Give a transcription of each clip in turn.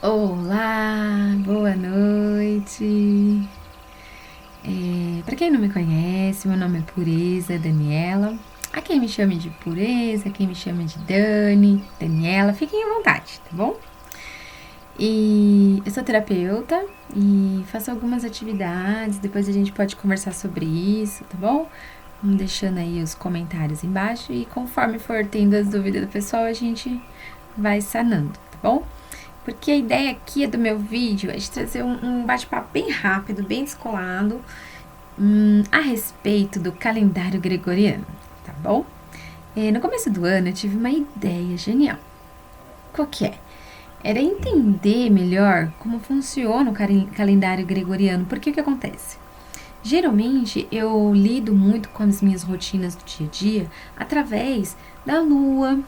Olá, boa noite. Para quem não me conhece, meu nome é Pureza Daniela. Há quem me chame de Pureza, quem me chame de Dani, Daniela, fiquem à vontade, tá bom? E eu sou terapeuta e faço algumas atividades, depois a gente pode conversar sobre isso, tá bom? Vamos deixando aí os comentários embaixo e conforme for tendo as dúvidas do pessoal, a gente vai sanando, tá bom? Porque a ideia aqui do meu vídeo é de trazer um bate-papo bem rápido, bem descolado, a respeito do calendário gregoriano, tá bom? No começo do ano eu tive uma ideia genial. Qual que é? Era entender melhor como funciona o calendário gregoriano. Porque o que acontece? Geralmente eu lido muito com as minhas rotinas do dia a dia através da lua,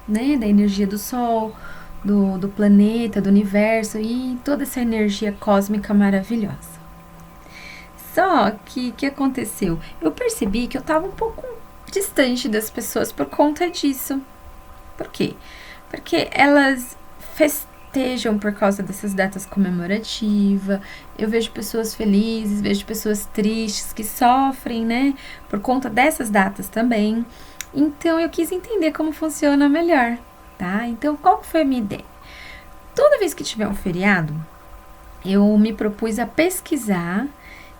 né, da energia do sol, do planeta, do universo e toda essa energia cósmica maravilhosa. Só que o que aconteceu? Eu percebi que eu estava um pouco distante das pessoas por conta disso. Por quê? Porque elas festejam por causa dessas datas comemorativas. Eu vejo pessoas felizes, vejo pessoas tristes que sofrem, né, por conta dessas datas também. Então eu quis entender como funciona melhor, tá? Então qual foi a minha ideia? Toda vez que tiver um feriado, eu me propus a pesquisar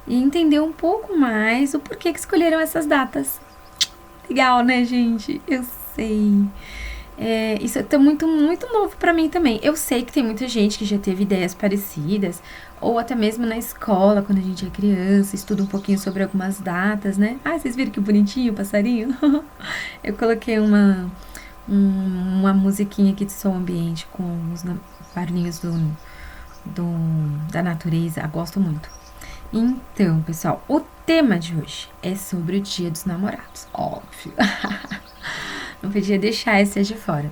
e entender um pouco mais o porquê que escolheram essas datas. Legal, né, gente? Eu sei. Isso é muito, muito novo pra mim também. Eu sei que tem muita gente que já teve ideias parecidas, ou até mesmo na escola, quando a gente é criança, estuda um pouquinho sobre algumas datas, né? Ah, vocês viram que bonitinho o passarinho? Eu coloquei uma musiquinha aqui de som ambiente com os barulhinhos da natureza. Eu gosto muito. Então, pessoal, o tema de hoje é sobre o Dia dos Namorados, óbvio. Não podia deixar esse de fora.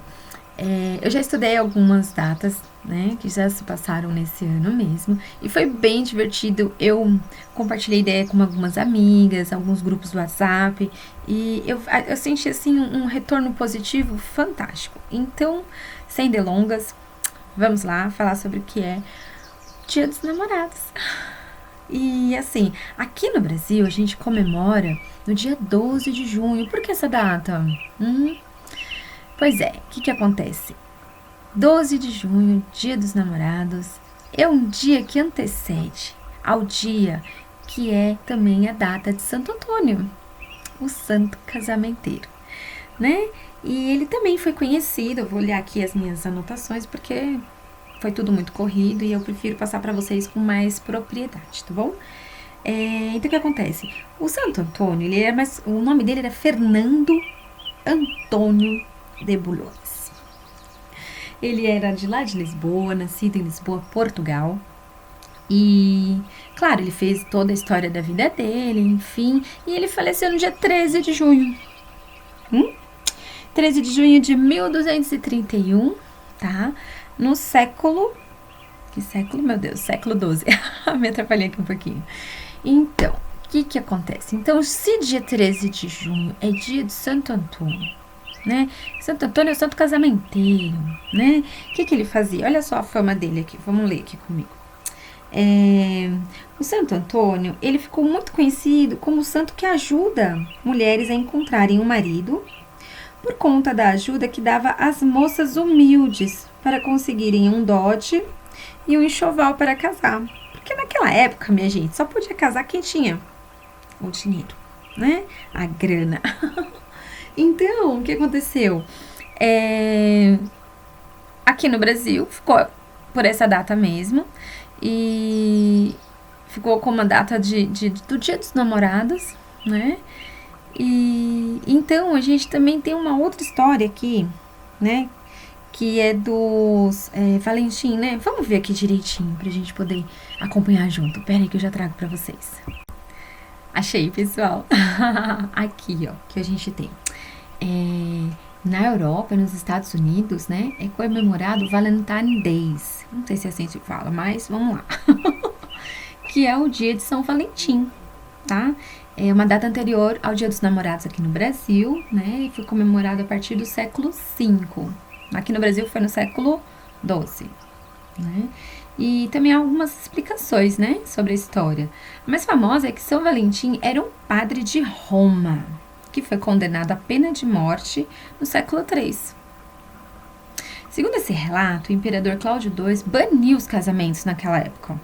Eu já estudei algumas datas, né, que já se passaram nesse ano mesmo, e foi bem divertido. Eu compartilhei ideia com algumas amigas, alguns grupos do WhatsApp, e eu senti, assim, um retorno positivo fantástico. Então, sem delongas, vamos lá falar sobre o que é Dia dos Namorados. E assim, aqui no Brasil a gente comemora no dia 12 de junho. Por que essa data? Pois é, o que acontece? 12 de junho, Dia dos Namorados, é um dia que antecede ao dia que é também a data de Santo Antônio, o santo casamenteiro, né? E ele também foi conhecido, eu vou olhar aqui as minhas anotações porque foi tudo muito corrido e eu prefiro passar para vocês com mais propriedade, tá bom? Então o que acontece? O Santo Antônio, o nome dele era Fernando Antônio de Bulhões. Ele era de lá de Lisboa, nascido em Lisboa, Portugal. E, claro, ele fez toda a história da vida dele, enfim. E ele faleceu no dia 13 de junho. 13 de junho de 1231, tá? No século... Que século, meu Deus? Século XII. Me atrapalhei aqui um pouquinho. Então, o que acontece? Então, se dia 13 de junho é dia de Santo Antônio, né? Santo Antônio é o santo casamenteiro, né? O que ele fazia? Olha só a fama dele aqui. Vamos ler aqui comigo. O Santo Antônio, ele ficou muito conhecido como o santo que ajuda mulheres a encontrarem um marido por conta da ajuda que dava às moças humildes para conseguirem um dote e um enxoval para casar. Porque naquela época, minha gente, só podia casar quem tinha o dinheiro, né? A grana. Então, o que aconteceu? Aqui no Brasil, ficou por essa data mesmo. E ficou como a data do Dia dos Namorados, né? E então a gente também tem uma outra história aqui, né? Que é dos Valentim, né? Vamos ver aqui direitinho pra gente poder acompanhar junto. Pera aí que eu já trago pra vocês. Achei, pessoal. Aqui, ó, que a gente tem. Na Europa, nos Estados Unidos, né? É comemorado o Valentine Days. Não sei se é assim que se fala, mas vamos lá. Que é o dia de São Valentim, tá? É uma data anterior ao Dia dos Namorados aqui no Brasil, né? E foi comemorado a partir do século V. Aqui no Brasil foi no século XII. né? E também há algumas explicações, né, sobre a história. A mais famosa é que São Valentim era um padre de Roma, que foi condenado à pena de morte no século III. Segundo esse relato, o imperador Cláudio II baniu os casamentos naquela época.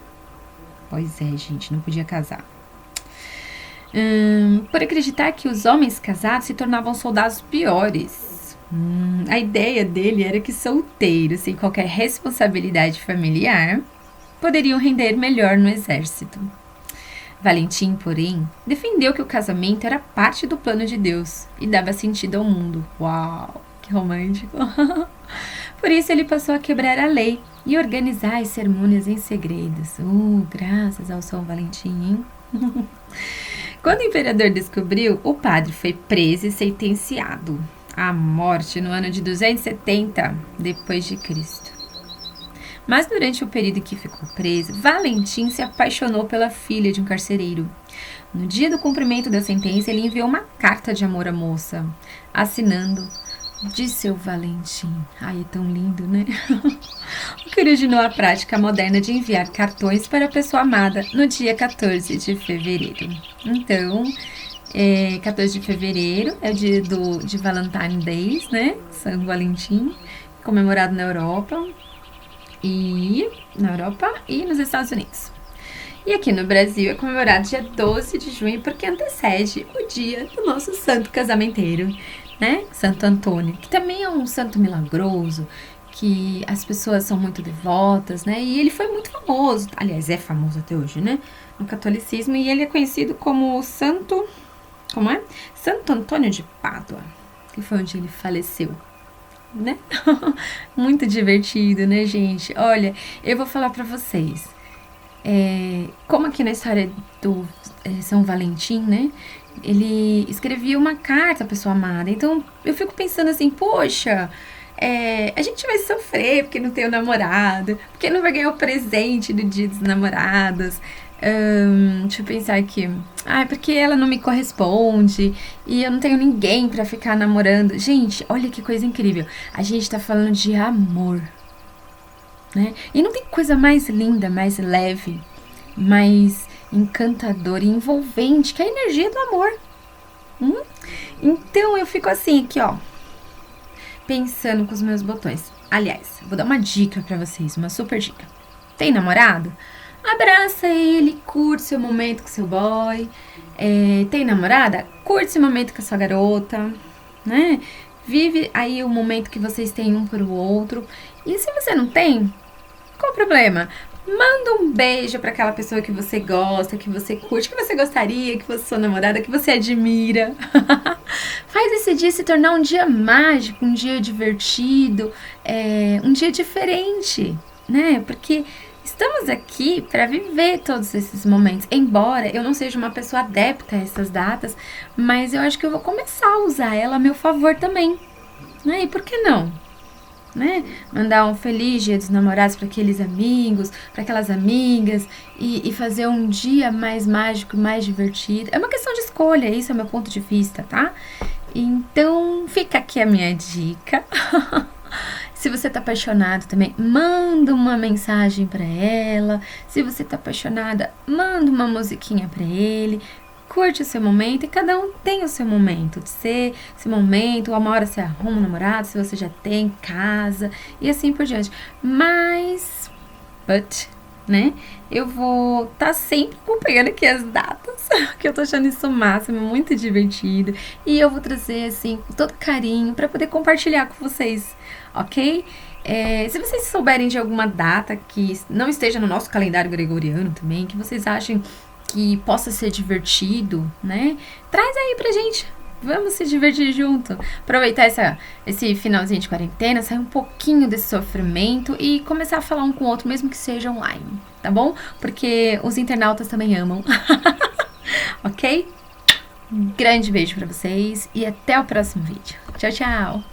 Pois é, gente, não podia casar. Por acreditar que os homens casados se tornavam soldados piores. A ideia dele era que solteiros, sem qualquer responsabilidade familiar, poderiam render melhor no exército. Valentim, porém, defendeu que o casamento era parte do plano de Deus e dava sentido ao mundo. Uau, que romântico! Por isso ele passou a quebrar a lei e organizar as cerimônias em segredos. Graças ao São Valentim, hein? Quando o imperador descobriu, o padre foi preso e sentenciado à morte no ano de 270 depois de Cristo. Mas durante o período em que ficou preso, Valentim se apaixonou pela filha de um carcereiro. No dia do cumprimento da sentença, ele enviou uma carta de amor à moça, assinando de seu Valentim. Ai, é tão lindo, né? O que originou a prática moderna de enviar cartões para a pessoa amada no dia 14 de fevereiro. Então, 14 de fevereiro é o dia de Valentine's Day, né? São Valentim, comemorado na Europa e nos Estados Unidos. E aqui no Brasil é comemorado dia 12 de junho porque antecede o dia do nosso santo casamenteiro, né? Santo Antônio, que também é um santo milagroso, que as pessoas são muito devotas, né? E ele foi muito famoso, aliás, é famoso até hoje, né? No catolicismo, e ele é conhecido como Santo Antônio de Pádua, que foi onde ele faleceu, né? Muito divertido, né, gente? Olha, eu vou falar pra vocês, como aqui na história do São Valentim, né? Ele escrevia uma carta à pessoa amada. Então, eu fico pensando assim, poxa, a gente vai sofrer porque não tem o namorado, porque não vai ganhar o presente do dia dos namorados. Deixa eu pensar aqui. Porque ela não me corresponde e eu não tenho ninguém pra ficar namorando. Gente, olha que coisa incrível. A gente tá falando de amor, né? E não tem coisa mais linda, mais leve, mais encantador e envolvente que a energia do amor. Então eu fico assim aqui, ó, pensando com os meus botões. Aliás, vou dar uma dica pra vocês, uma super dica. Tem namorado? Abraça ele, curte seu momento com seu boy. Tem namorada? Curte seu momento com a sua garota, né? Vive aí o momento que vocês têm um pro outro. E se você não tem, qual o problema? Manda um beijo para aquela pessoa que você gosta, que você curte, que você gostaria, que fosse sua namorada, que você admira. Faz esse dia se tornar um dia mágico, um dia divertido, um dia diferente, né? Porque estamos aqui para viver todos esses momentos. Embora eu não seja uma pessoa adepta a essas datas, mas eu acho que eu vou começar a usar ela a meu favor também, né? E por que não? Né? Mandar um feliz dia dos namorados para aqueles amigos, para aquelas amigas e fazer um dia mais mágico, mais divertido. É uma questão de escolha, isso é o meu ponto de vista, tá? Então fica aqui a minha dica. Se você tá apaixonado também, manda uma mensagem para ela. Se você tá apaixonada, manda uma musiquinha para ele. Curte o seu momento e cada um tem o seu momento de ser, seu momento. Uma hora você arruma um namorado, se você já tem, casa e assim por diante. Né? Eu vou estar sempre acompanhando aqui as datas, que eu tô achando isso o máximo, muito divertido. E eu vou trazer, assim, com todo carinho para poder compartilhar com vocês, ok? Se vocês souberem de alguma data que não esteja no nosso calendário gregoriano também, que vocês achem que possa ser divertido, né? Traz aí pra gente. Vamos se divertir junto. Aproveitar esse finalzinho de quarentena, sair um pouquinho desse sofrimento e começar a falar um com o outro, mesmo que seja online, tá bom? Porque os internautas também amam. Ok? Um grande beijo pra vocês e até o próximo vídeo. Tchau, tchau!